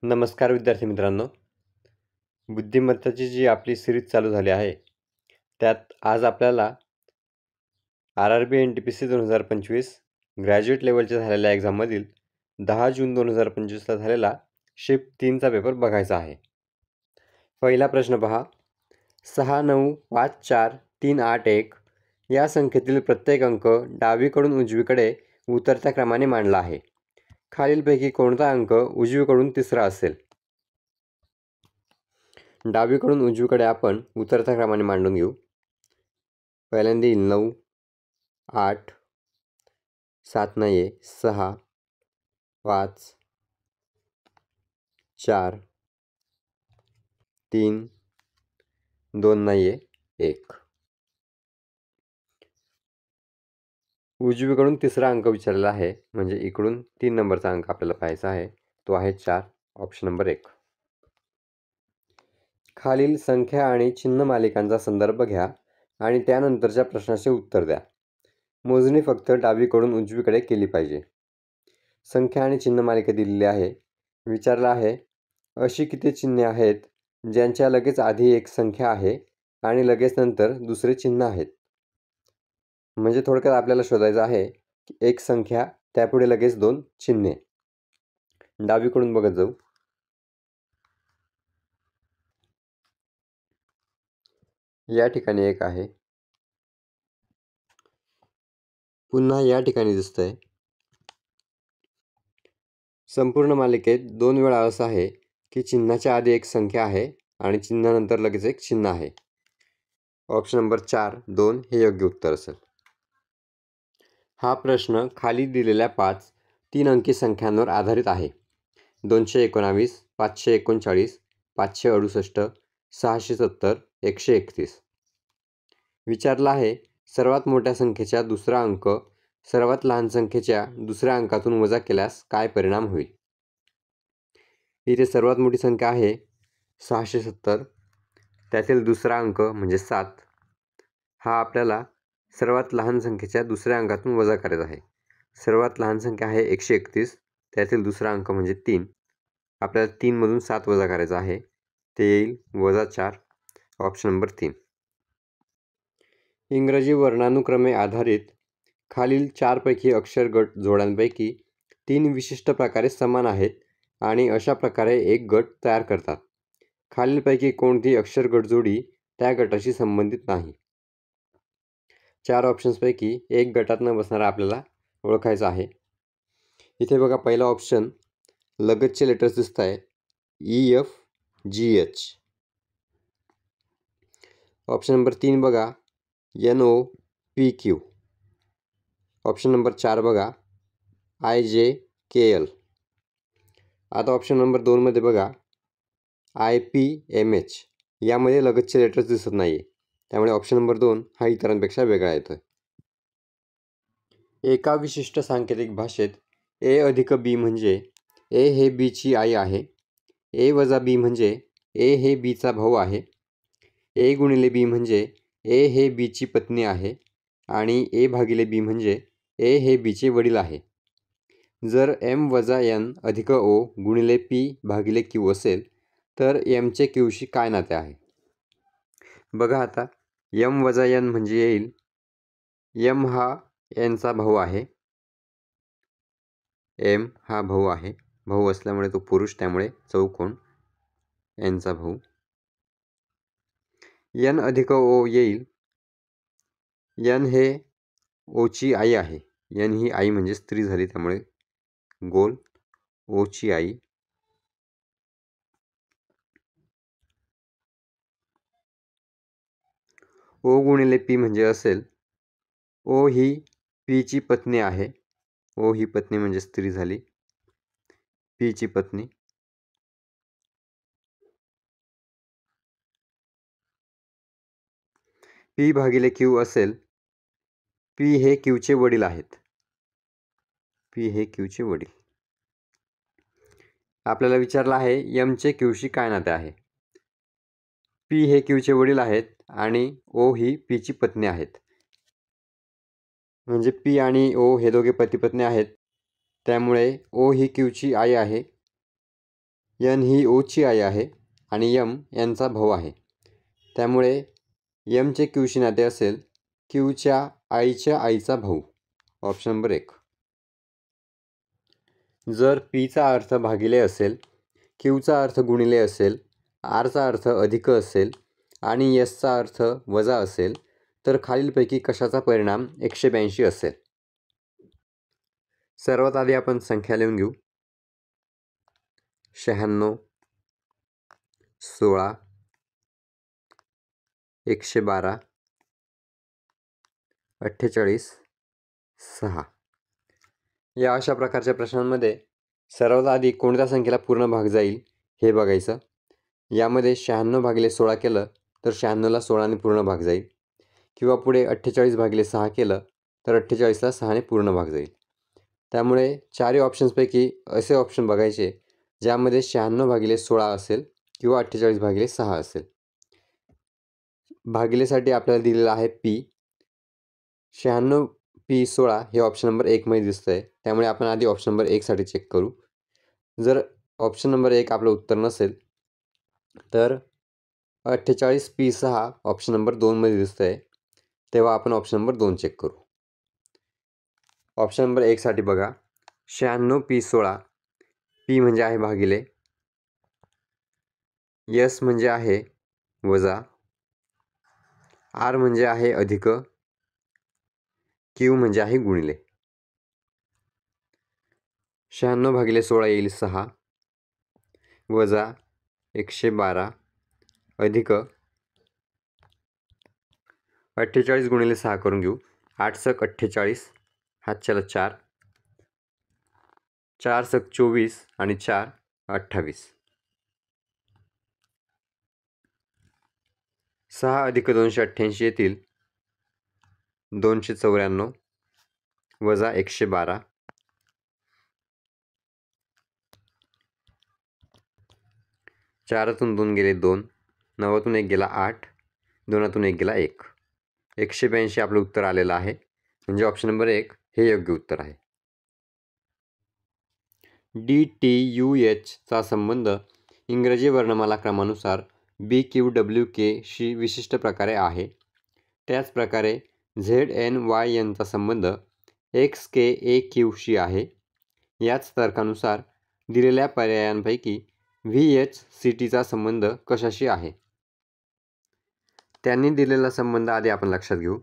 नमस्कार विद्यार्थी मित्रांनो. बुद्धिमत्ताची जी आपली सिरीज चालू झाली आहे, त्यात आज आपल्याला RRB NTPC 2025 ग्रॅज्युएट लेव्हलच्या झालेल्या एक्झाममधील 10 जून 2025ला झालेला शिफ्ट 3चा पेपर बघायचा आहे. पहिला प्रश्न पहा. 6954381 या संख्येतील प्रत्येक अंक डावीकडून उजवीकडे उतरत्या क्रमाने मांडला आहे. खालीलपैकी कोणता अंक उजवीकडून तिसरा असेल? डावीकडून उजवीकडे आपण उतरत्या क्रमाने मांडून घेऊ. पहिल्यांदा येईल 9, 8, 7 नाही आहे, 6, 5, 4, 3, 2 नाही आहे, 1. उजवीकडून तिसरा अंक विचारलेला आहे, म्हणजे इकडून 3 नंबरचा अंक आपल्याला पाहायचा आहे. तो आहे 4, ऑप्शन नंबर 1. खालील संख्या आणि चिन्ह मालिकांचा संदर्भ घ्या आणि त्यानंतरच्या प्रश्नाचे उत्तर द्या. मोजणी फक्त डावीकडून उजवीकडे केली पाहिजे. संख्या आणि चिन्ह मालिका दिलेली आहे. विचारलं आहे, अशी किती चिन्हे आहेत ज्यांच्या लगेच आधी एक संख्या आहे आणि लगेच नंतर दुसरे चिन्ह आहेत? म्हणजे थोडक्यात आपल्याला शोधायचं आहे की एक संख्या, त्यापुढे लगेच 2 चिन्हे. डावीकडून बघत जाऊ. या ठिकाणी एक आहे, पुन्हा या ठिकाणी दिसतंय. संपूर्ण मालिकेत 2 वेळा असं आहे की चिन्हाच्या आधी एक संख्या आहे आणि चिन्हानंतर लगेच एक चिन्ह आहे. ऑप्शन नंबर 4, 2 हे योग्य उत्तर असेल. हा प्रश्न खाली दिलेल्या 5 3 अंकी संख्यांवर आधारित आहे. 219, 539, 568, 670, 131. विचारला आहे, सर्वात मोठ्या संख्येचा दुसरा अंक सर्वात लहान संख्येच्या दुसऱ्या अंकातून वजा केल्यास काय परिणाम होईल? इथे सर्वात मोठी संख्या आहे 670, त्यातील दुसरा अंक म्हणजे 7 हा आपल्याला सर्वात लहान संख्येच्या दुसऱ्या अंकातून वजा करायचा आहे. सर्वात लहान संख्या आहे 131, त्यातील दुसरा अंक म्हणजे 3. आपल्याला 3 मधून 7 वजा करायचा आहे, ते येईल -4, ऑप्शन नंबर 3. इंग्रजी वर्णानुक्रमे आधारित खालील 4 पैकी अक्षर गट जोड्यांपैकी 3 विशिष्ट प्रकारे समान आहेत आणि अशा प्रकारे एक गट तयार करतात. खालीलपैकी कोणती अक्षर गट जोडी त्या गटाशी संबंधित नाही? 4 ऑप्शन्सपैकी एक गटात न बसणारा आपल्याला ओळखायचा आहे. इथे बघा, पहिला ऑप्शन लगतचे लेटर्स दिसत आहे, EFGH. ऑप्शन नंबर 3 बघा, NOPQ. ऑप्शन नंबर 4 बघा, IJKL. आता ऑप्शन नंबर 2 मध्ये बघा, IPMH. यामध्ये लगतचे लेटर्स दिसत नाही आहे, त्यामुळे ऑप्शन नंबर 2 हा इतरांपेक्षा वेगळा येतोय. एका विशिष्ट सांकेतिक भाषेत A अधिक B म्हणजे A हे B ची आई आहे, A वजा B म्हणजे A हे B चा भाऊ आहे, A गुणिले B म्हणजे A हे B ची पत्नी आहे आणि A भागिले B म्हणजे A हे B चे वडील आहे. जर M वजा N अधिक O गुणिले P भागिले Q असेल तर M चे Q शी काय नाते आहे? बघा आता, M वजा N म्हणजे येईल, M हा N चा भाऊ आहे, M हा भाऊ आहे, भाऊ असल्यामुळे तो पुरुष, त्यामुळे चौकोन N चा भाऊ. N अधिक O येईल, N हे O ची आई आहे, N ही आई म्हणजे स्त्री झाली, त्यामुळे गोल O ची आई. O गुणिले P म्हणजे असेल, O ही P ची पत्नी आहे, O ही पत्नी म्हणजे स्त्री झाली, P ची पत्नी. P भागिले Q असेल, P हे Q चे वडील आहेत, P हे Q चे वडील. आपल्याला विचारलं आहे M चे Q शी काय नाते आहे? P हे Q चे वडील आहेत आणि O ही P ची पत्नी आहेत, म्हणजे P आणि O हे दोघे पती पत्नी आहेत, त्यामुळे O ही Q ची आई आहे, एन ही ओची आई आहे आणि एम यांचा भाऊ आहे. त्यामुळे एमचे क्यूशी नाते असेल क्यूच्या आईचा भाऊ. Option number 1. जर पीचा अर्थ भागिले असेल, क्यूचा अर्थ गुणिले असेल, आरचा अर्थ अधिक असेल आणि एसचा अर्थ वजा असेल तर खालीलपैकी कशाचा परिणाम 182 असेल? सर्वात आधी आपण संख्या लिहून घेऊ. 96, 16, 112, 48, 6. या अशा प्रकारच्या प्रश्नांमध्ये सर्वात आधी कोणत्या संख्येला पूर्ण भाग जाईल हे बघायचं. यामध्ये 96 भागिले 16 केलं तर 96ला 16ने पूर्ण भाग जाईल, किंवा पुढे 48 भागिले 6 केलं तर 48ला 6ने पूर्ण भाग जाईल. त्यामुळे चारही ऑप्शन्सपैकी असे ऑप्शन बघायचे ज्यामध्ये 96 भागिले 16 असेल किंवा 48 भागिले 6 असेल. भागिलेसाठी आपल्याला दिलेलं आहे पी. 96 पी 16 हे ऑप्शन नंबर 1 मध्ये दिसतंय. त्यामुळे आपण आधी ऑप्शन नंबर 1 साठी चेक करू. जर ऑप्शन नंबर 1 आपलं उत्तर नसेल तर 48 पी 6 ऑप्शन नंबर 2 मध्ये दिसतंय, तेव्हा आपण ऑप्शन नंबर 2 चेक करू. ऑप्शन नंबर 1 साठी बघा. 96 पी 16. पी म्हणजे आहे भागिले, एस म्हणजे आहे वजा, आर म्हणजे आहे अधिक, क्यू म्हणजे आहे गुणिले. 96 भागिले 16 येईल 6, वजा 112 अधिक 48 गुणिले 6 करून घेऊ. 8 सक 48, हातच्याला 4, 4 सक 24 आणि 4 28. 6 अधिक 288 येतील 294 वजा 112, 4तून 2 गेले 2, 9तून 1 गेला 8, 2तून 1 गेला 1. 182 आपलं उत्तर आलेलं आहे. म्हणजे ऑप्शन नंबर 1 हे योग्य उत्तर आहे. DTUH चा संबंध इंग्रजी वर्णमाला क्रमानुसार BQWK शी विशिष्ट प्रकारे आहे. त्याच प्रकारे ZNYN चा संबंध XKAQ शी आहे. याच तर्कानुसार दिलेल्या पर्यायांपैकी VHCT चा संबंध कशाशी आहे? त्यांनी दिलेला संबंध आधी आपण लक्षात घेऊ.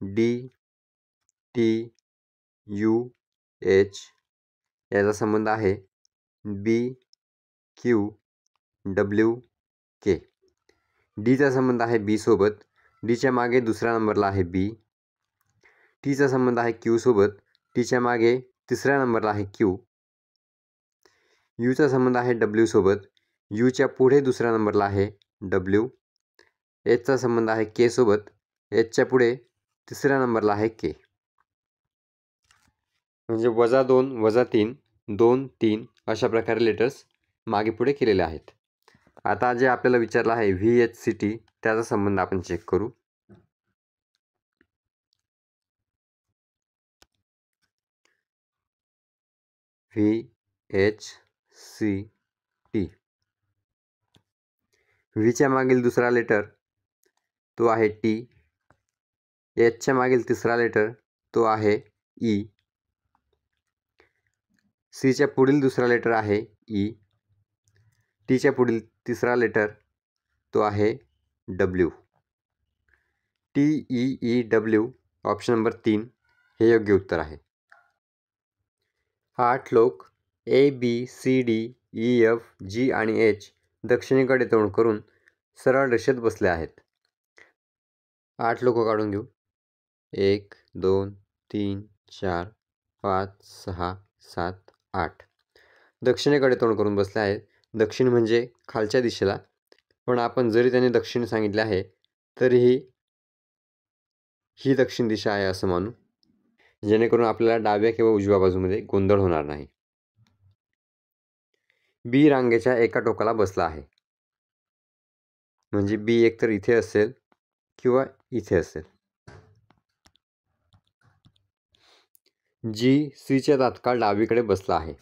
DTUH याचा संबंध आहे BQWK. डीचा संबंध आहे बी सोबत, डीच्या मागे दुसऱ्या नंबरला आहे बी. टीचा संबंध आहे क्यू सोबत, टीच्या मागे तिसऱ्या नंबरला आहे क्यू. यूचा संबंध आहे डब्ल्यू सोबत, यूच्या पुढे दुसऱ्या नंबरला आहे डब्ल्यू. एचचा संबंध आहे के सोबत, एचच्या पुढे तिसऱ्या नंबरला आहे के. म्हणजे -2 -3 2 3 अशा प्रकारे लेटर्स मागे पुढे केलेले आहेत. आता जे आपल्याला विचारलं आहे VHCT त्याचा संबंध आपण चेक करू. VHCT. व्हीच्या मागील दुसरा लेटर तो आहे टी. एचच्या मागील तिसरा लेटर तो आहे ई. सीच्या पुढील दुसरा लेटर आहे ई. टीच्या पुढील तिसरा लेटर तो आहे डब्ल्यू. TEEW ऑप्शन नंबर 3 हे योग्य उत्तर आहे. 8 लोक ABCDEFG आणि H दक्षिणेकडे तोंड करून सरळ रेषेत बसले आहेत. 8 लोक काढून घेऊ. 1 2 3 4 5 6 7 8 दक्षिणेकडे तोंड करून बसले आहेत. दक्षिण म्हणजे खालच्या दिशेला, पण आपण जरी त्यांनी दक्षिण सांगितले आहे तरीही ही दक्षिण दिशा आहे असं मानू, जेणेकरून आपल्याला डाव्या किंवा उजव्या बाजूमध्ये गोंधळ होणार नाही. बी रांगेच्या एका टोकाला बसला आहे, म्हणजे बी एकतर इथे असेल किंवा इथे असेल. जी सीच्या तात्काळ डावीकडे बसला आहे.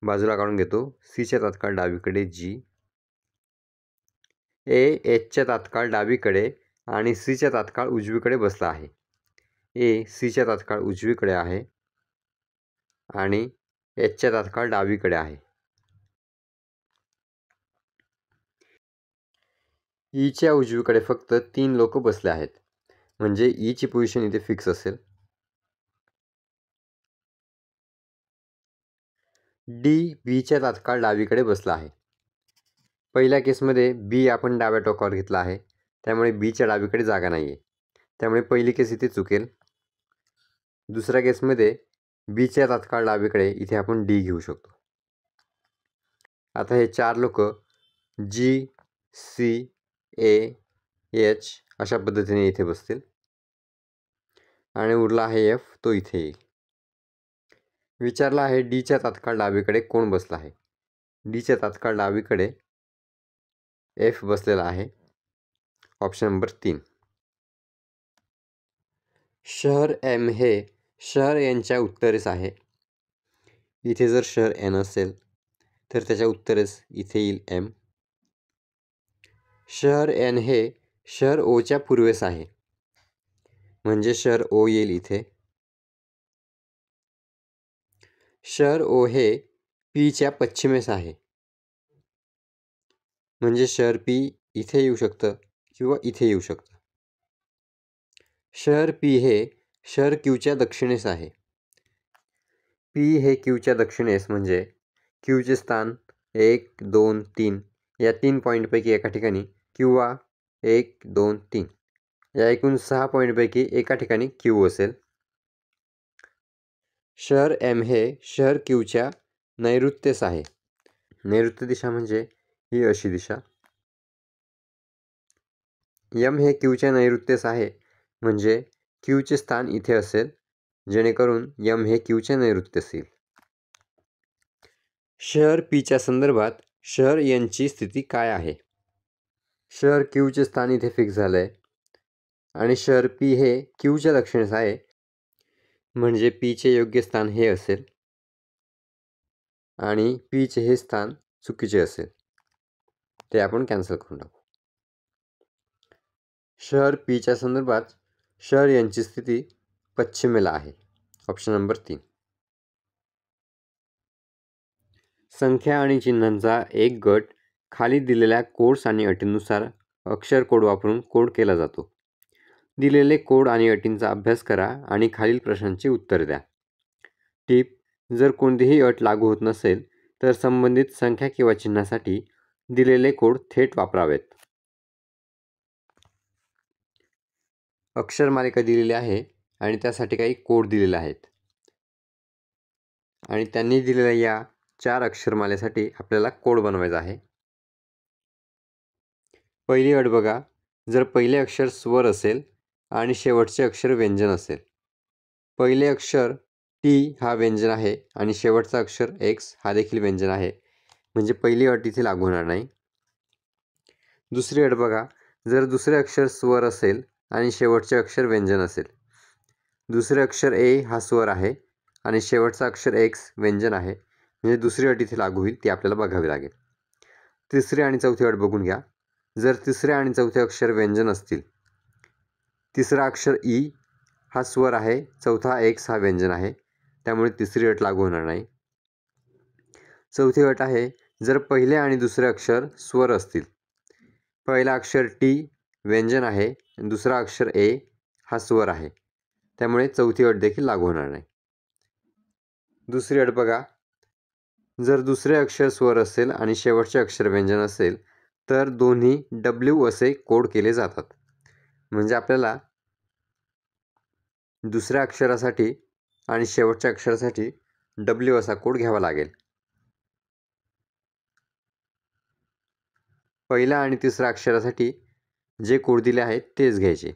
बाजूला काढून घेतो. सीच्या तात्काळ डावीकडे जी, ए एचच्या तात्काळ डावीकडे आणि सीच्या तात्काळ उजवीकडे बसला आहे. ए सीच्या तात्काळ उजवीकडे आहे आणि एचच्या तात्काळ डावीकडे आहे. ईच्या उजवीकडे फक्त 3 लोक बसले आहेत, म्हणजे ईची पोझिशन इथे फिक्स असेल. डी बीच्या तात्काळ डावीकडे बसला आहे. पहिल्या केसमध्ये बी आपण डाव्या टोकावर घेतला आहे, त्यामुळे बीच्या डावीकडे जागा नाही आहे, त्यामुळे पहिली केस इथे चुकेल. दुसऱ्या केसमध्ये बीच्या तात्काळ डावीकडे इथे आपण डी घेऊ शकतो. आता हे 4 लोक जी, सी, ए, एच अशा पद्धतीने इथे बसतील आणि उरला आहे एफ, तो इथे येईल. विचारला आहे डीच्या तात्काळ डावीकडे कोण बसला आहे. डीच्या तात्काळ डावीकडे एफ बसलेला आहे. Option number 3. शहर एम हे शहर एनच्या उत्तरेस आहे. इथे जर शहर एन असेल तर त्याच्या उत्तरेस इथे येईल एम. शहर एन हे शहर ओच्या पूर्वेस आहे, म्हणजे शहर ओ येईल इथे. शहर ओ हे पीच्या पश्चिमेस आहे, म्हणजे शहर पी इथे येऊ शकतं किंवा इथे येऊ शकतं. शहर पी हे शहर क्यूच्या दक्षिणेस आहे. पी हे क्यूच्या दक्षिणेस म्हणजे क्यूचे स्थान 1, 2, 3 या 3 पॉईंटपैकी एका ठिकाणी किंवा 1, 2, 3 या एकूण 6 पॉईंटपैकी एका ठिकाणी क्यू असेल. शहर एम हे शहर क्यूच्या नैऋत्येस आहे. नैऋत्य दिशा म्हणजे ही अशी दिशा. एम हे क्यूच्या नैऋत्येस आहे, म्हणजे क्यूचे स्थान इथे असेल, जेणेकरून एम हे क्यूच्या नैऋत्येस येईल. शहर पीच्या संदर्भात शहर एनची स्थिती काय आहे. शहर क्यूचे स्थान इथे फिक्स झालं आहे आणि शहर पी हे क्यूच्या दक्षिणेस आहे, म्हणजे पीचे योग्य स्थान हे असेल आणि पीचे हे स्थान चुकीचे असेल, ते आपण कॅन्सल करून टाकू. शहर पीच्या संदर्भात शहर एनची स्थिती पश्चिमेला आहे. Option number 3. संख्या आणि चिन्हांचा एक गट खाली दिलेल्या कोड्स आणि अटींनुसार अक्षर कोड वापरून कोड केला जातो. दिलेले कोड आणि अटींचा अभ्यास करा आणि खालील प्रश्नांची उत्तरे द्या. टिप: जर कोणतीही अट लागू होत नसेल तर संबंधित संख्या किंवा चिन्हासाठी दिलेले कोड थेट वापरावेत. अक्षरमालिका दिलेली आहे आणि त्यासाठी काही कोड दिलेले आहेत आणि त्यांनी दिलेल्या या 4 अक्षरमालेसाठी आपल्याला कोड बनवायचा आहे. पहिली अट बघा, जर पहिले अक्षर स्वर असेल आणि शेवटचे अक्षर व्यंजन असेल. पहिले अक्षर टी हा व्यंजन आहे आणि शेवटचा अक्षर एक्स हा देखील व्यंजन आहे, म्हणजे पहिली अट इथे लागू होणार नाही. दुसरी अट बघा, जर दुसरे अक्षर स्वर असेल आणि शेवटचे अक्षर व्यंजन असेल. दुसरे अक्षर ए हा स्वर आहे आणि शेवटचा अक्षर एक्स व्यंजन आहे, म्हणजे दुसरी अट इथे लागू होईल, ती आपल्याला बघावी लागेल. तिसरी आणि चौथी अट बघून घ्या. जर तिसरे आणि चौथे अक्षर व्यंजन असतील, तिसरा अक्षर ई हा स्वर आहे, चौथा एक्स हा व्यंजन आहे, त्यामुळे तिसरी अट लागू होणार नाही. चौथी अट आहे, जर पहिले आणि दुसरे अक्षर स्वर असतील. पहिला अक्षर टी व्यंजन आहे, दुसरा अक्षर ए हा स्वर आहे, त्यामुळे चौथी अट देखील लागू होणार नाही. दुसरी अट बघा, जर दुसरे अक्षर स्वर असेल आणि शेवटचे अक्षर व्यंजन असेल तर दोन्ही डब्ल्यू असे कोड केले जातात, म्हणजे आपल्याला दुसऱ्या अक्षरासाठी आणि शेवटच्या अक्षरासाठी डब्ल्यू असा कोड घ्यावा लागेल. पहिल्या आणि तिसऱ्या अक्षरासाठी जे कोड दिले आहेत तेच घ्यायचे.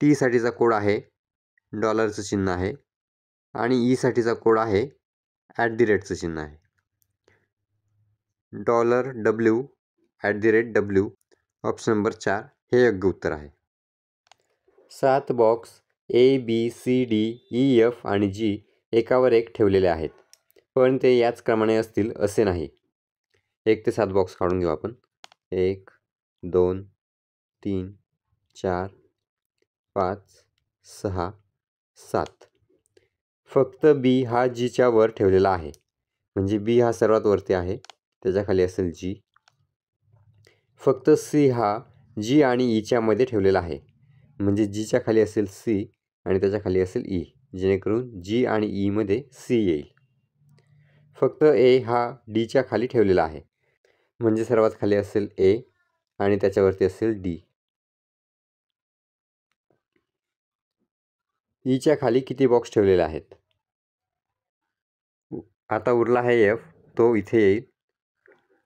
टी साठीचा कोड आहे डॉलरचं चिन्ह आहे आणि ई साठीचा कोड आहे @ चिन्ह आहे. $W @ ऑप्शन नंबर 4 हे योग्य उत्तर आहे. 7 box A, B, C, D, E, F आणि G एकावर एक ठेवलेले आहेत. पण ते याच क्रमाने असतील असे नाही. 1 ते 7 बॉक्स काढून घेऊ आपण. 1 2 3 4 5 6 7. फक्त बी हा जीच्या वर ठेवलेला आहे. म्हणजे बी हा सर्वात वरती आहे, त्याच्याखाली असेल जी. फक्त सी हा जी आणि ईच्या मध्ये ठेवलेला आहे. म्हणजे जीच्या खाली असेल सी आणि त्याच्याखाली असेल ई, जेणेकरून जी आणि ईमध्ये सी येईल. फक्त ए हा डीच्या खाली ठेवलेला आहे. म्हणजे सर्वात खाली असेल ए आणि त्याच्यावरती असेल डी. ईच्या खाली किती बॉक्स ठेवलेले आहेत? आता उरला आहे एफ, तो इथे येईल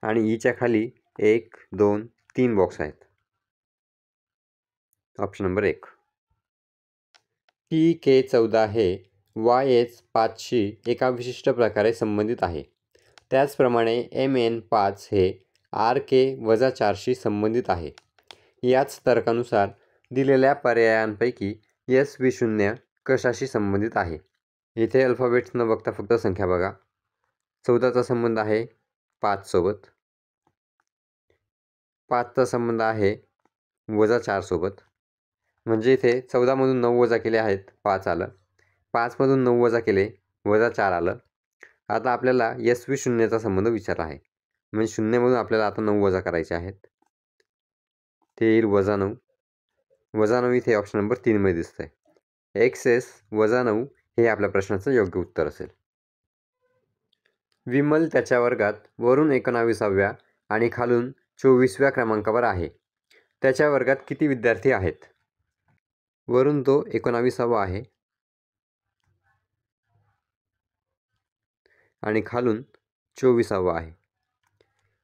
आणि ईच्या खाली 1 2 3 बॉक्स आहेत. Option number 1. TK14 हे YH5शी एका विशिष्ट प्रकारे संबंधित आहे. त्याचप्रमाणे MN5 हे RK-4शी संबंधित आहे. याच तर्कानुसार दिलेल्या पर्यायांपैकी SV0 कशाशी संबंधित आहे? इथे अल्फाबेट्स न बघता फक्त संख्या बघा. 14चा संबंध आहे 5 सोबत. 5चा संबंध आहे -4 सोबत. म्हणजे इथे 14मधून 9 वजा केले आहेत, 5 आलं. 5मधून 9 वजा केले, -4 आलं. आता आपल्याला SV0चा संबंध विचारला आहे. म्हणजे 0मधून आपल्याला आता 9 वजा करायचे आहेत. ते येईल -9. -9 इथे ऑप्शन नंबर 3 मध्ये दिसतंय. XS -9 हे आपल्या प्रश्नाचं योग्य उत्तर असेल. विमल त्याच्या वर्गात वरून 19व्या आणि खालून 24व्या क्रमांकावर आहे. त्याच्या वर्गात किती विद्यार्थी आहेत? वरून तो 19वा आहे आणि खालून 24वा आहे.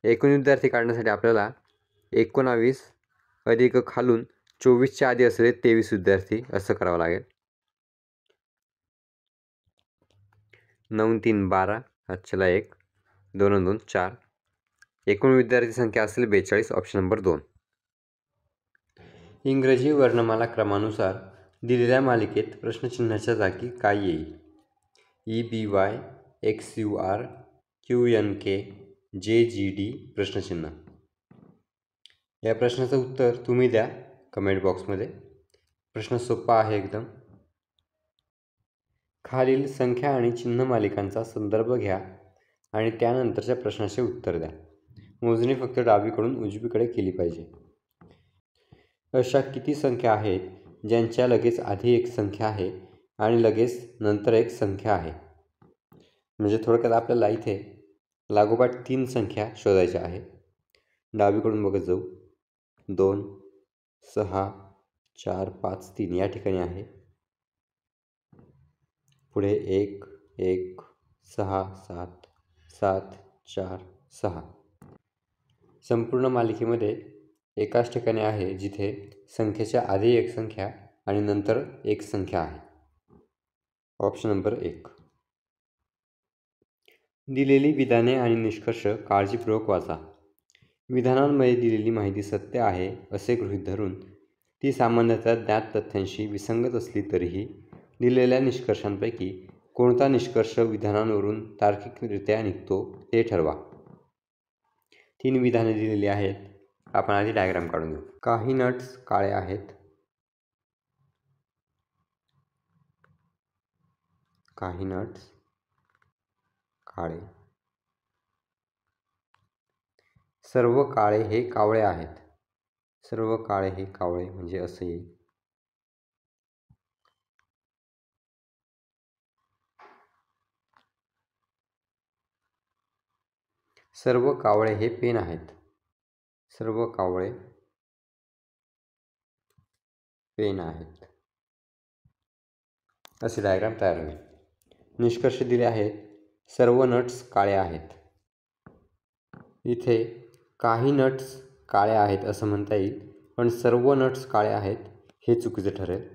एकूण विद्यार्थी काढण्यासाठी आपल्याला 19 अधिक खालून 24च्या आधी असलेले 23 विद्यार्थी असं करावं लागेल. 9 3 12, हातचेला 1, 2 2 4. एकूण विद्यार्थी संख्या असेल 42. Option number 2. इंग्रजी वर्णमाला क्रमानुसार दिलेल्या मालिकेत प्रश्नचिन्हाच्या जागी काय येईल? EBY XUR QNK JGD प्रश्नचिन्ह. या प्रश्नाचं उत्तर तुम्ही द्या कमेंट बॉक्समध्ये. प्रश्न सोपा आहे एकदम. खालील संख्या आणि चिन्ह मालिकांचा संदर्भ घ्या आणि त्यानंतरच्या प्रश्नाचे उत्तर द्या. मोजणी फक्त डावीकडून उजवीकडे केली पाहिजे. अशा किती संख्या आहेत ज्यांच्या लगेच आधी एक संख्या आहे आणि लगेच नंतर एक संख्या आहे? म्हणजे थोडक्यात आपल्याला इथे लागोपाठ 3 संख्या शोधायच्या आहेत. डावीकडून बघत जाऊ. 2 6 4 5 3 या ठिकाणी आहे. पुढे 1 1 6 7 7 4 6. संपूर्ण मालिकेमध्ये एकाच ठिकाणी आहे जिथे संख्येच्या आधी एक संख्या आणि नंतर एक संख्या आहे. Option number 1. दिलेली विधाने आणि निष्कर्ष काळजीपूर्वक वाचा. विधानांमध्ये दिलेली माहिती सत्य आहे असे गृहीत धरून ती सामान्यतः ज्ञात तथ्यांशी विसंगत असली तरीही दिलेल्या निष्कर्षांपैकी कोणता निष्कर्ष विधानांवरून तार्किकरित्या निघतो ते ठरवा. 3 विधाने दिलेली आहेत. आपण आधी डायग्राम काढून घेऊ. काही नट्स काळे आहेत. काही नट्स काळे. सर्व काळे हे कावळे आहेत. सर्व काळे हे कावळे म्हणजे असं येईल. सर्व कावळे हे पेन आहेत. सर्व कावळे पेन आहेत. असे डायग्राम तयार होईल. निष्कर्ष दिले आहेत. सर्व नट्स काळे आहेत. इथे काही नट्स काळे आहेत असं म्हणता येईल, पण सर्व नट्स काळे आहेत हे चुकीचे ठरेल.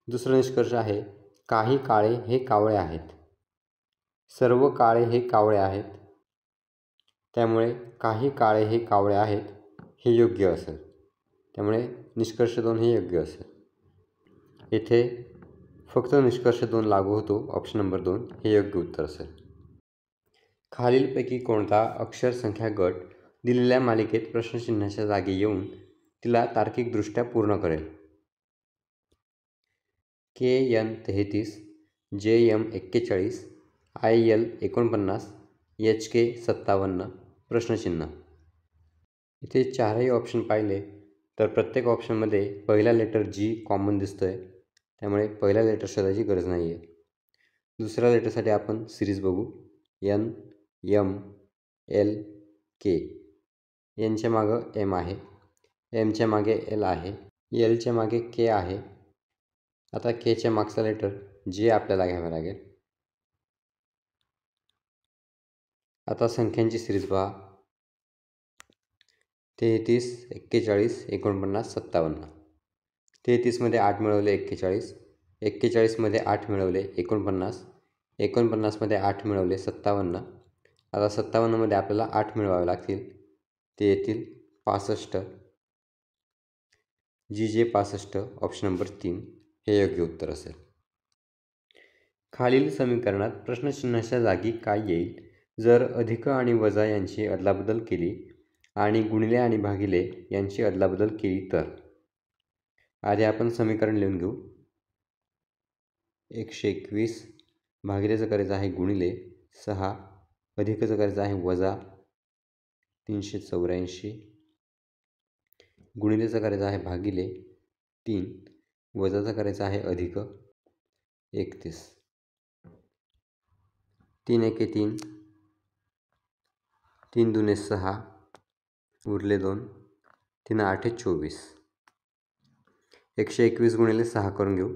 दुसरा निष्कर्ष आहे काही काळे हे कावळे आहेत. सर्व काळे हे कावळे आहेत, त्यामुळे काही काळे हे कावळे आहेत हे योग्य असेल. त्यामुळे निष्कर्ष 2 हे योग्य असेल. येथे फक्त निष्कर्ष 2 लागू होतो. ऑप्शन नंबर 2 हे योग्य उत्तर असेल. खालीलपैकी कोणता अक्षरसंख्या गट दिलेल्या मालिकेत प्रश्नचिन्हाच्या जागी येऊन तिला तार्किकदृष्ट्या पूर्ण करेल? KN 33, JM 41, IL 49, HK 57 प्रश्नचिन्ह. इथे चारही ऑप्शन पाहिले तर प्रत्येक ऑप्शनमध्ये पहिला लेटर G कॉमन दिसतोय, त्यामुळे पहिला लेटर शोधायची गरज नाही आहे. दुसऱ्या लेटरसाठी आपण सिरीज बघू. N, M, L, K. Nच्या मागं M आहे, Mच्या मागे L आहे, Lच्या मागे K आहे. आता Kच्या मागचा लेटर J आपल्याला घ्यावा लागेल. आता संख्यांची सिरीज पहा. 33, 41, 49, 57. 33मध्ये 8 मिळवले 41, 41मध्ये 8 मिळवले 49, 49मध्ये 8 मिळवले 57. आता 57मध्ये आपल्याला 8 मिळवावे लागतील, ते येतील 65. GJ 65 ऑप्शन नंबर 3 हे योग्य उत्तर असेल. खालील समीकरणात प्रश्नचिन्हाच्या जागी काय येईल जर अधिक आणि वजा यांची अदलाबदल केली आणि गुणिले आणि भागिले यांची अदलाबदल केली तर? आधी आपण समीकरण लिहून घेऊ. 121 भागिलेचं करायचं आहे गुणिले 6, अधिकचं करायचं आहे वजा 384, गुणिलेचं करायचं आहे भागिले 3, वजाचं करायचं आहे अधिक 31. 3 एके 3, 3 दुने 6, उरले 2, 3 आठे 24. 121 गुणिले 6 करून घेऊ.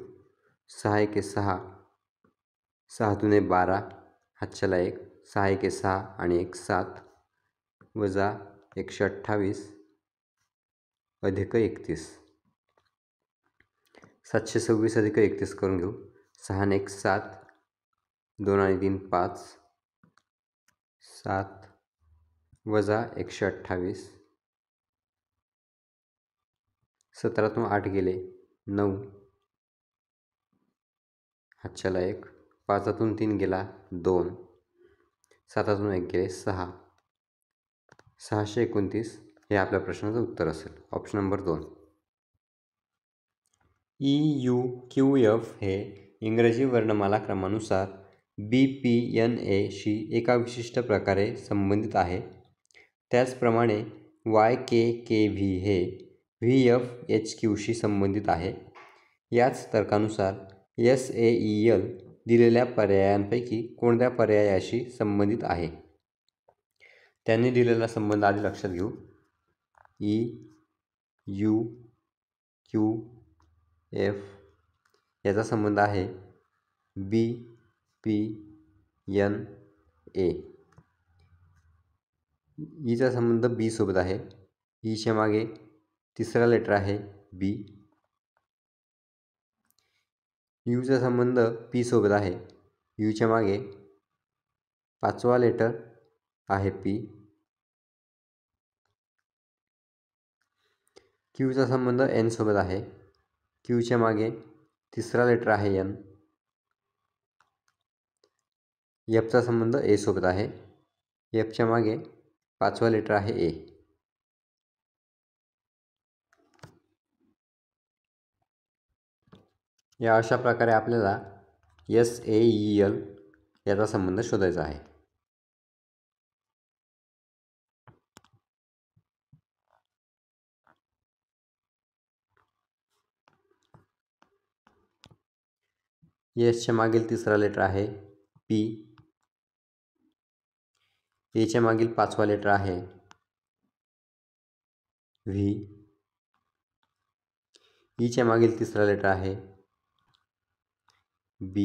6 एके 6, 6 दुने 12, हातच्याला 1, 6 एके 6 आणि 1 7, वजा 128 अधिक 31. 726 अधिक 31 करून घेऊ. 6 आणि 1 7, 2 आणि 3 5, 7 वजा 128. 17तून 8 गेले 9, हातच्याला 1, 5तून 3 गेला 2, 7तून 1 गेले 6. 629 हे आपल्या प्रश्नाचं उत्तर असेल. Option number 2. EUQF हे इंग्रजी वर्णमाला क्रमानुसार BPNA शी एका विशिष्ट प्रकारे संबंधित आहे. त्याचप्रमाणे YKKV हे VFHQ शी संबंधित आहे. याच तर्कानुसार SAEL दिलेल्या पर्यायांपैकी कोणत्या पर्यायाशी संबंधित आहे? त्यांनी दिलेला संबंध आधी लक्षात घेऊ. EUQF याचा संबंध आहे BPNA. ईचा संबंध B सोबत आहे. ईच्या मागे तिसरा लेटर आहे B. यूचा संबंध P सोबत आहे. यूच्या मागे पाचवा लेटर आहे P. क्यूचा संबंध N सोबत आहे. क्यूच्या मागे तिसरा लेटर आहे N. Fचा संबंध A सोबत आहे. Fच्या मागे पाचवा लेटर आहे A. या अशा प्रकारे आपल्याला SAEL याचा संबंध शोधायचा आहे. एसच्या मागील तिसरा लेटर आहे P. एच्या मागील पाचवा लेटर आहे V. ईच्या मागील तिसरा लेटर आहे B.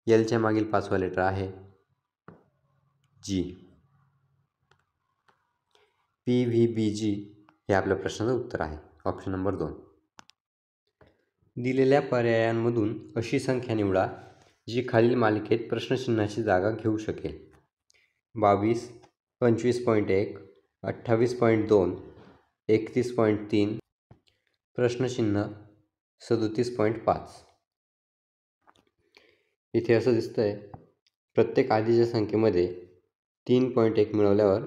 एलच्या मागील पाचवा लेटर आहे G. PVBG हे आपल्या प्रश्नाचं उत्तर आहे. Option number 2. दिलेल्या पर्यायांमधून अशी संख्या निवडा जी खालील मालिकेत प्रश्नचिन्हाची जागा घेऊ शकेल. 22, 25.1, 28.2, 31.3 प्रश्नचिन्ह 37.5. इथे असं दिसतंय, प्रत्येक आधीच्या संख्येमध्ये 3.1 मिळवल्यावर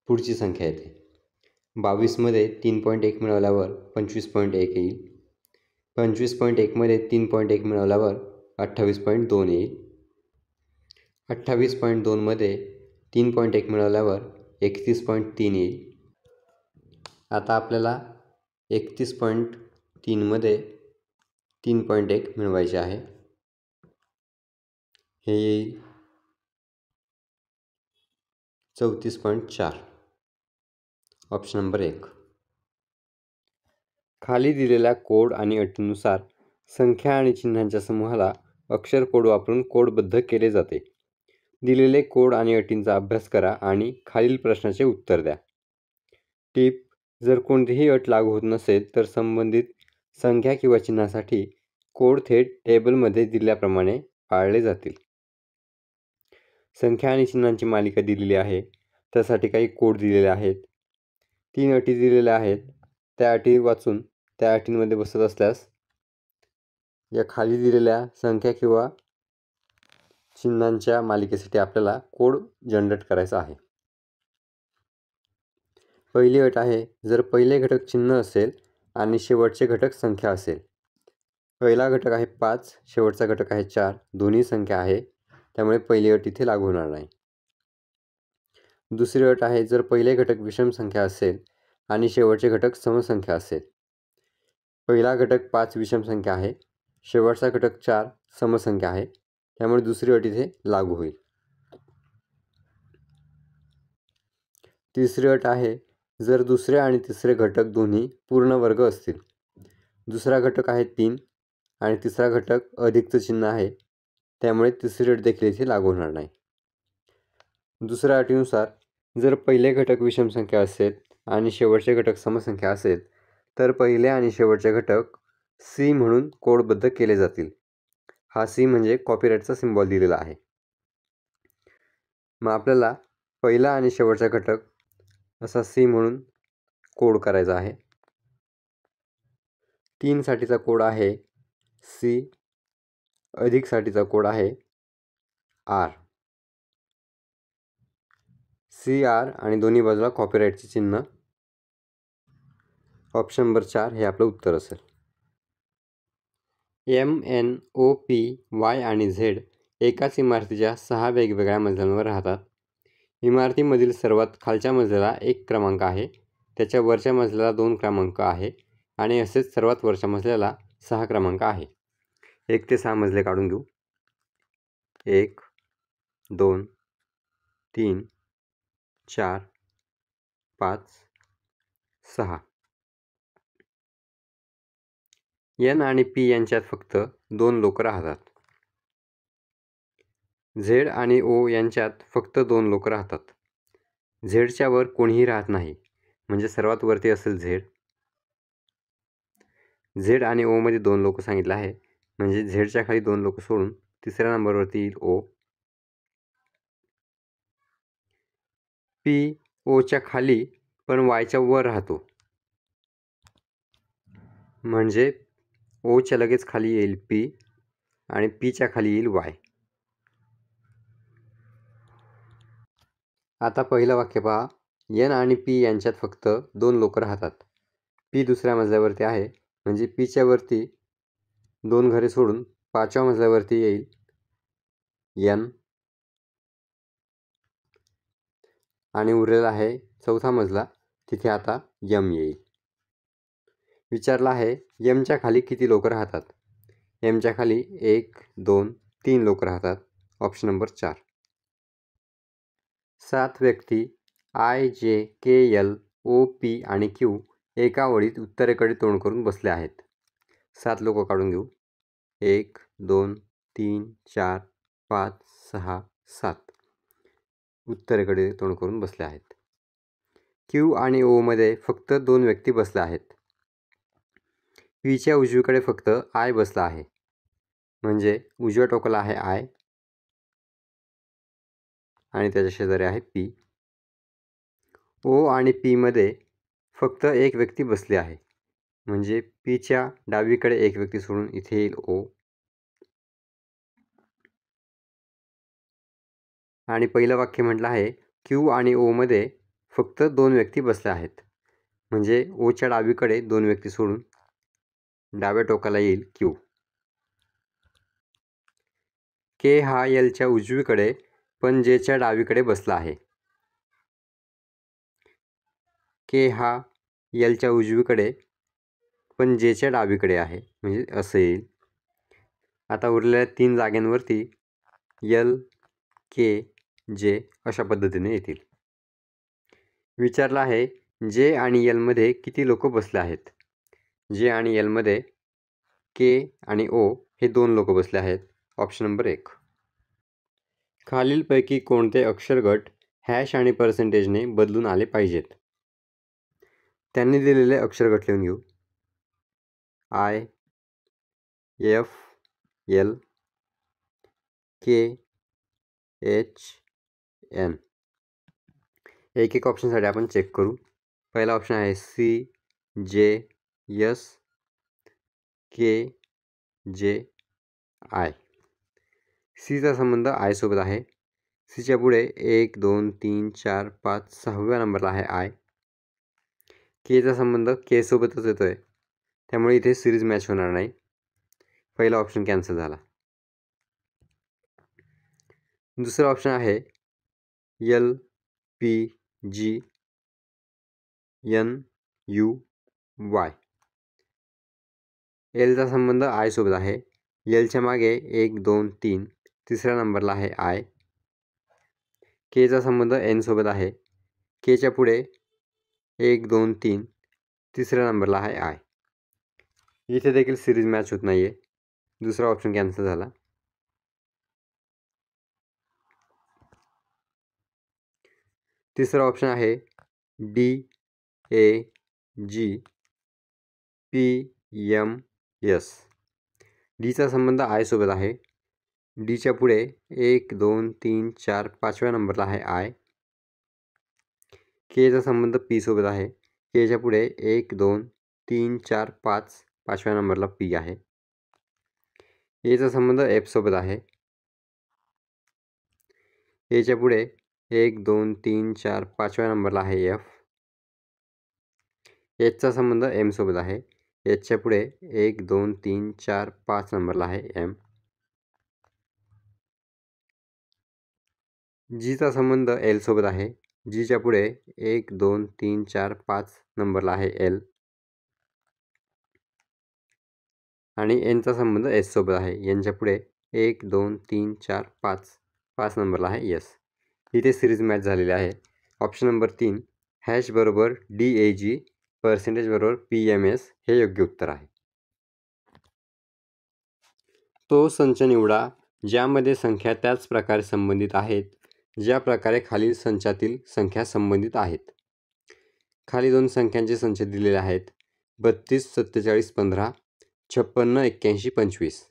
पुढची संख्या येते. 22मध्ये 3.1 मिळवल्यावर 25.1 येईल. 25.1 मध्ये 3.1 मिळवल्यावर 28.2 येईल. 28.2 मध्ये 3.1 मिळवल्यावर 31.3 येईल. आता आपल्याला 31.3 मध्ये 3.1 मिळवायचे आहे. हे येईल 34.4. Option number 1. खाली दिलेल्या कोड आणि अटीनुसार संख्या आणि चिन्हांच्या समूहाला अक्षर कोड वापरून कोडबद्ध केले जाते. दिलेले कोड आणि अटींचा अभ्यास करा आणि खालील प्रश्नाचे उत्तर द्या. टिप: जर कोणतीही अट लागू होत नसेल तर संबंधित संख्या किंवा चिन्हासाठी कोड थेट टेबलमध्ये दिल्याप्रमाणे पाळले जातील. संख्या आणि चिन्हांची मालिका दिलेली आहे, त्यासाठी काही कोड दिलेले आहेत. 3 अटी दिलेल्या आहेत, त्या अटी वाचून त्या अटींमध्ये बसत असल्यास या खाली दिलेल्या संख्या किंवा चिन्हांच्या मालिकेसाठी आपल्याला कोड जनरेट करायचा आहे. पहिली अट आहे, जर पहिले घटक चिन्ह असेल आणि शेवटचे घटक संख्या असेल. पहिला घटक आहे 5, शेवटचा घटक आहे 4, दोन्ही संख्या आहे, त्यामुळे पहिली अट इथे लागू होणार नाही. दुसरी अट आहे, जर पहिले घटक विषम संख्या असेल आणि शेवटचे घटक समसंख्या असेल. पहिला घटक 5 विषम संख्या आहे, शेवटचा घटक 4 समसंख्या आहे, त्यामुळे दुसरी अट इथे लागू होईल. तिसरी अट आहे, जर दुसरे आणि तिसरे घटक दोन्ही पूर्ण वर्ग असतील. दुसरा घटक आहे 3 आणि तिसरा घटक अधिकचं चिन्ह आहे, त्यामुळे तिसरी अट देखील इथे लागू होणार नाही. दुसऱ्या अटीनुसार जर पहिले घटक विषम संख्या असेल आणि शेवटचे घटक समसंख्या असेल तर पहिले आणि शेवटचे घटक C म्हणून कोडबद्ध केले जातील. हा C म्हणजे कॉपीराईटचा सिम्बॉल दिलेला आहे. मग आपल्याला पहिला आणि शेवटचा घटक असा C म्हणून कोड करायचा आहे. 3 साठीचा कोड आहे C, अधिक साठीचा कोड आहे R. CR आणि दोन्ही बाजूला कॉपीराईटचे चिन्ह. ऑप्शन नंबर 4 हे आपलं उत्तर असेल. M, N, O, P, Y आणि Z एकाच इमारतीच्या 6 वेगवेगळ्या मजल्यांवर राहतात. इमारतीमधील सर्वात खालच्या मजल्याला 1 क्रमांक आहे, त्याच्या वरच्या मजल्याला 2 क्रमांक आहे आणि असेच सर्वात वरच्या मजल्याला 6 क्रमांक आहे. 1 ते 6 मजले काढून घेऊ. 1, 2, 3, 4, 5, 6. N आणि P यांच्यात फक्त 2 लोक राहतात. Z आणि O यांच्यात फक्त 2 लोक राहतात. झेडच्या वर कोणीही राहत नाही, म्हणजे सर्वात वरती असेल Z. Z आणि O मध्ये 2 लोक सांगितले आहे, म्हणजे झेडच्या खाली 2 लोक सोडून तिसऱ्या नंबरवरती येईल O. P Oच्या खाली पण Yच्या वर राहतो, म्हणजे Oच्या लगेच खाली येईल P आणि Pच्या खाली येईल Y. आता पहिलं वाक्य पहा. N आणि P यांच्यात फक्त 2 लोक राहतात. P दुसऱ्या मजल्यावरती आहे, म्हणजे Pच्या वरती 2 घरे सोडून 5व्या मजल्यावरती येईल N आणि उरलेला आहे 4था मजला, तिथे आता M येईल. विचारला आहे Mच्या खाली किती लोक राहतात. Mच्या खाली 1, 2, 3 लोक राहतात. Option number 4. 7 व्यक्ती I, J, K, L, O, P आणि Q एका ओळीत उत्तरेकडे तोंड करून बसले आहेत. 7 लोक काढून घेऊ. 1, 2, 3, 4, 5, 6, 7 उत्तरेकडे तोंड करून बसले आहेत. Q आणि O मध्ये फक्त 2 व्यक्ती बसल्या आहेत. Pच्या उजवीकडे फक्त I बसला आहे, म्हणजे उजव्या टोकाला आहे I आणि त्याच्या शेजारी आहे P. O आणि P मध्ये फक्त एक व्यक्ती बसली आहे, म्हणजे पीच्या डावीकडे एक व्यक्ती सोडून इथे येईल ओ. आणि पहिलं वाक्य म्हटलं आहे क्यू आणि ओ मध्ये फक्त 2 व्यक्ती बसल्या आहेत. म्हणजे ओच्या डावीकडे 2 व्यक्ती सोडून डाव्या टोकाला येईल क्यू. के हा एलच्या उजवीकडे पण जेच्या डावीकडे बसला आहे. के हा एलच्या उजवीकडे पण जेच्या डावीकडे आहे, म्हणजे असं येईल. आता उरलेल्या 3 जागांवरती एल, के, जे अशा पद्धतीने येतील. विचारलं आहे जे आणि एलमध्ये किती लोक बसले आहेत. जे आणि एलमध्ये के आणि ओ हे 2 लोक बसले आहेत. Option number 1. खालीलपैकी कोणते अक्षरगट हॅश आणि पर्सेंटेजने बदलून आले पाहिजेत. त्यांनी दिलेले अक्षरगट लिहून घेऊ. I, F, L, K, H, N. एक एक ऑप्शनसाठी आपण चेक करू. पहिला ऑप्शन आहे सी, जे, एस, के, जे, आय. सीचा संबंध आय सोबत आहे. सीच्या पुढे 1, 2, 3, 4, 5, 6व्या नंबरला आहे आय. केचा संबंध के सोबतच येतोय, त्यामुळे इथे सिरीज मॅच होणार नाही. पहिला ऑप्शन कॅन्सल झाला. दुसरा ऑप्शन आहे L, P, G, N, U, Y. एलचा संबंध आय सोबत आहे. एलच्या मागे 1, 2, 3 तिसऱ्या नंबरला आहे आय. केचा संबंध एन सोबत आहे. केच्या पुढे 1, 2, 3 तिसऱ्या नंबरला आहे आय. इथे देखील सिरीज मॅच होत नाहीये. दुसरा ऑप्शन कॅन्सल झाला. तिसरा ऑप्शन आहे डी, ए, जी, पी, एम, एस. डीचा संबंध आय सोबत आहे. डीच्या पुढे 1, 2, 3, 4 5व्या नंबरला आहे आय. केचा संबंध पी सोबत आहे. केच्या पुढे 1, 2, 3, 4, 5 5व्या नंबरला पी आहे. एचा संबंध एफ सोबत आहे. एच्या पुढे 1, 2, 3, 4 5व्या नंबरला आहे एफ. एचचा संबंध एम सोबत आहे. एचच्या पुढे 1, 2, 3, 4 5 नंबरला आहे एम. जीचा संबंध एल सोबत आहे. जीच्या पुढे 1, 2, 3, 4 5 नंबरला आहे एल. आणि एनचा संबंध एस सोबत आहे. एनच्या पुढे 1, 2, 3, 4 5 नंबरला आहे एस. इथे सिरीज मॅच झालेली आहे. ऑप्शन नंबर 3 हॅश बरोबर DAG पर्सेंटेज बरोबर PMS हे योग्य उत्तर आहे. तो संच निवडा ज्यामध्ये संख्या त्याच प्रकारे संबंधित आहेत ज्या प्रकारे खालील संचातील संख्या संबंधित आहेत. खाली 2 संख्यांचे संच दिलेले आहेत. 32, 47, 15, 56, 81, 25.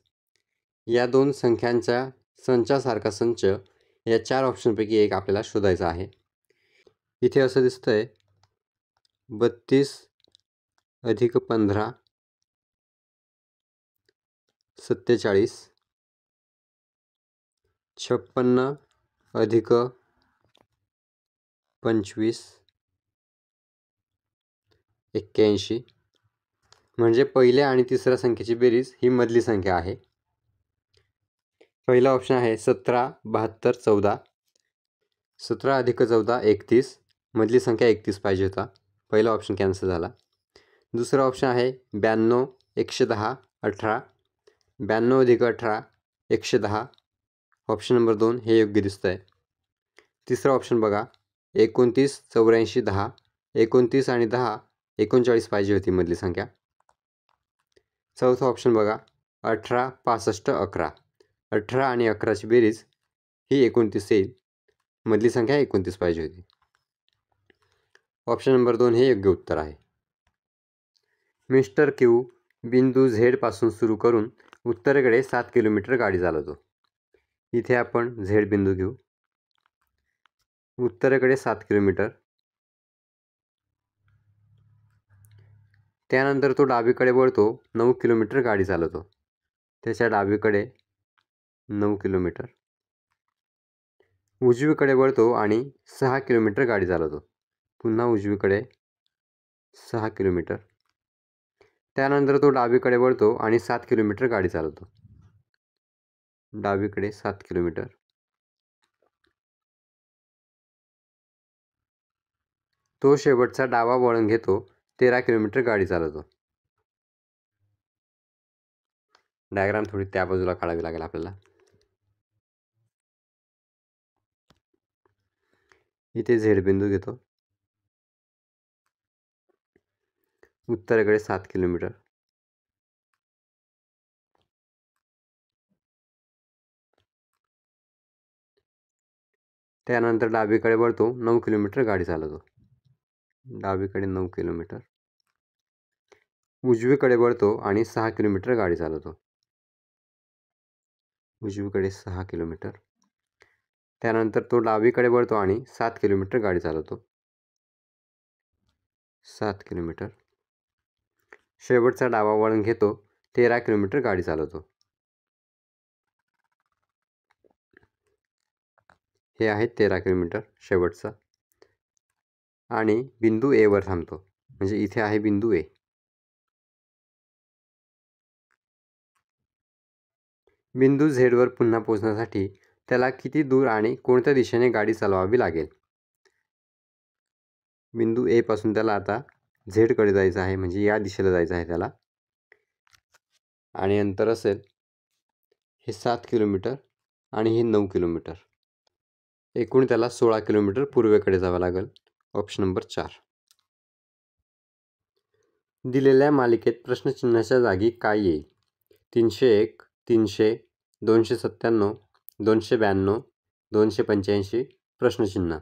या 2 संख्यांच्या संचासारखा संच या 4 ऑप्शनपैकी एक आपल्याला शोधायचा आहे. इथे असं दिसतंय 32 अधिक 15 47, 56 अधिक 25 81. म्हणजे पहिल्या आणि तिसऱ्या संख्येची बेरीज ही मधली संख्या आहे. पहिला ऑप्शन आहे 17, 72, 14. 17 अधिक 14 31. मधली संख्या 31 पाहिजे होता. पहिला ऑप्शन कॅन्सल झाला. दुसरा ऑप्शन आहे 92, 110, 18. 92 अधिक 18 110. ऑप्शन नंबर 2 हे योग्य दिसतंय. तिसरा ऑप्शन बघा 29, 84, 10. 29 आणि 10 39 पाहिजे होती मधली संख्या. चौथा ऑप्शन बघा 18, 65, 11. 18 आणि 11ची बेरीज ही 29 येईल. मधली संख्या 29 पाहिजे होती. ऑप्शन नंबर 2 हे योग्य उत्तर आहे. मिस्टर क्यू बिंदू झेड पासून सुरू करून उत्तरेकडे 7 किलोमीटर गाडी चालवतो. इथे आपण झेड बिंदू घेऊ. उत्तरेकडे 7 किलोमीटर. त्यानंतर तो डावीकडे वळतो, 9 किलोमीटर गाडी चालवतो. त्याच्या डावीकडे 9 किलोमीटर. उजवीकडे वळतो आणि 6 किलोमीटर गाडी चालवतो. पुन्हा उजवीकडे 6 किलोमीटर. त्यानंतर तो डावीकडे वळतो आणि 7 किलोमीटर गाडी चालवतो. डावीकडे 7 किलोमीटर. तो शेवटचा डावा वळण घेतो, 13 किलोमीटर गाडी चालवतो. डायग्राम थोडी त्या बाजूला काढावी लागेल आपल्याला. इथे झेड बिंदू घेतो. उत्तरेकडे 7 किलोमीटर. त्यानंतर डावीकडे वळतो, 9 किलोमीटर गाडी चालवतो. डावीकडे 9 किलोमीटर. उजवीकडे वळतो आणि 6 किलोमीटर गाडी चालवतो. उजवीकडे 6 किलोमीटर. त्यानंतर तो डावीकडे वळतो आणि 7 किलोमीटर गाडी चालवतो. 7 किलोमीटर. शेवटचा डावा वळण घेतो, 13 किलोमीटर गाडी चालवतो. हे आहे 13 किलोमीटर शेवटचा. आणि बिंदू ए वर थांबतो. म्हणजे इथे आहे बिंदू ए. बिंदू झेड वर पुन्हा पोहोचण्यासाठी त्याला किती दूर आणि कोणत्या दिशेने गाडी चालवावी लागेल? बिंदू ए पासून त्याला आता झेडकडे जायचं आहे, म्हणजे या दिशेला जायचं आहे त्याला. आणि अंतर असेल हे 7 किलोमीटर आणि हे 9 किलोमीटर. एकूण त्याला 16 किलोमीटर पूर्वेकडे जावं लागेल. Option number 4. दिलेल्या मालिकेत प्रश्नचिन्हाच्या जागी काय येईल? 301, 300, 297, 292, 285 प्रश्नचिन्ह.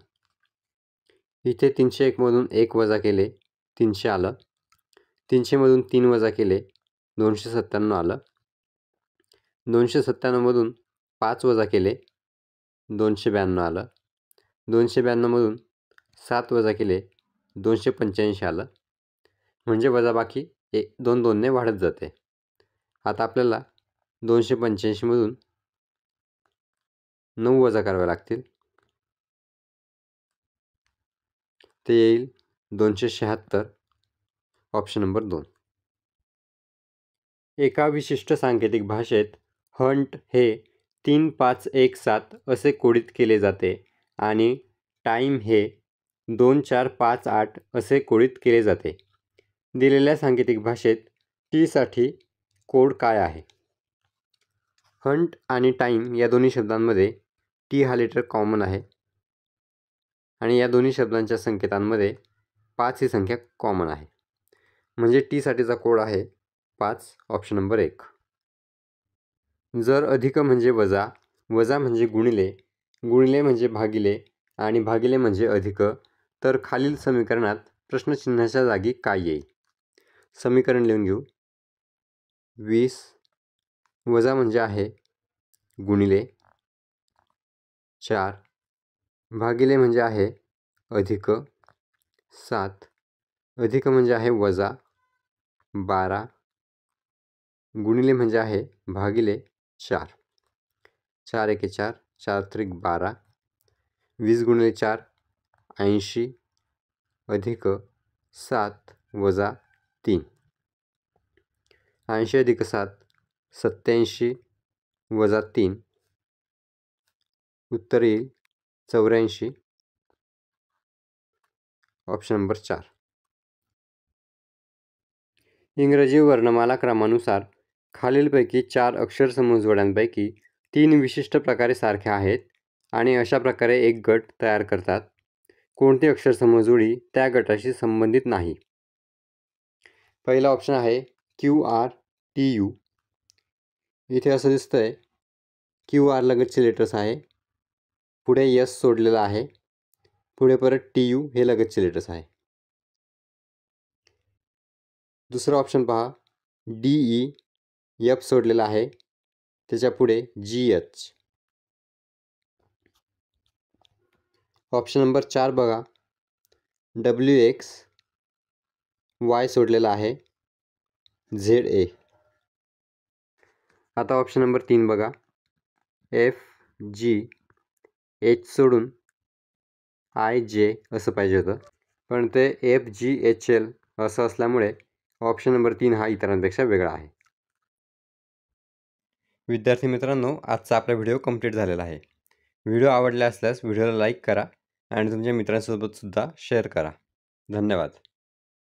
इथे 301 मधून 1 वजा केले, 300 आलं. 300 मधून 3 वजा केले, 297 आलं. 297 मधून 5 वजा केले, 292 आलं. 292 मधून 7 वजा केले, 285 आलं. म्हणजे वजाबाकी 2 ने वाढत जाते. आता आपल्याला 285 मधून 9 वजा करावे लागतील. ते येईल 276. Option number 2. एका विशिष्ट सांकेतिक भाषेत हंट हे 3517 असे कोडित केले जाते आणि टाईम हे 2458 असे कोडित केले जाते. दिलेल्या सांकेतिक भाषेत टी साठी कोड काय आहे? हंट आणि टाईम या दोन्ही शब्दांमध्ये टी हा लेटर कॉमन आहे आणि या दोन्ही शब्दांच्या संकेतांमध्ये 5 ही संख्या कॉमन आहे. म्हणजे टी साठीचा कोड आहे 5. Option number 1. जर अधिक म्हणजे वजा, वजा म्हणजे गुणिले, गुणिले म्हणजे भागिले आणि भागिले म्हणजे अधिक, तर खालील समीकरणात प्रश्नचिन्हाच्या जागी काय येईल? समीकरण लिहून घेऊ. 20 वजा म्हणजे आहे गुणिले 4, भागिले म्हणजे आहे अधिक 7, अधिक म्हणजे आहे वजा 12, गुणिले म्हणजे आहे भागिले 4. 4 एके 4, 4 त्रिक 12, 20 गुणिले 4 80, अधिक 7 वजा 3. 80 अधिक 7 87 वजा 3. उत्तर येईल 84. Option number 4. इंग्रजी वर्णमाला क्रमानुसार खालीलपैकी 4 अक्षरसमूह जोड्यांपैकी 3 विशिष्ट प्रकारे सारख्या आहेत आणि अशा प्रकारे एक गट तयार करतात. कोणती अक्षरसमूह जोडी त्या गटाशी संबंधित नाही? पहिला ऑप्शन आहे QRTU. इथे असं दिसतंय QR लगतचे लेटर्स आहे, पुढे S सोडलेला आहे, पुढे परत TU हे लगतचे लेटर्स आहे. दुसरा ऑप्शन पहा, DEF सोडलेला आहे, त्याच्या पुढे GH. ऑप्शन नंबर 4 बघा, WX Y सोडलेला आहे, ZA. आता ऑप्शन नंबर 3 बघा, FGH सोडून IJ असं पाहिजे होतं, पण ते FGHL असं असल्यामुळे ऑप्शन नंबर 3 हा इतरांपेक्षा वेगळा आहे. विद्यार्थी मित्रांनो, आजचा आपला व्हिडिओ कंप्लीट झालेला आहे. व्हिडिओ आवडला असल्यास व्हिडिओला लाईक करा आणि तुमच्या मित्रांसोबत सुद्धा शेअर करा. धन्यवाद.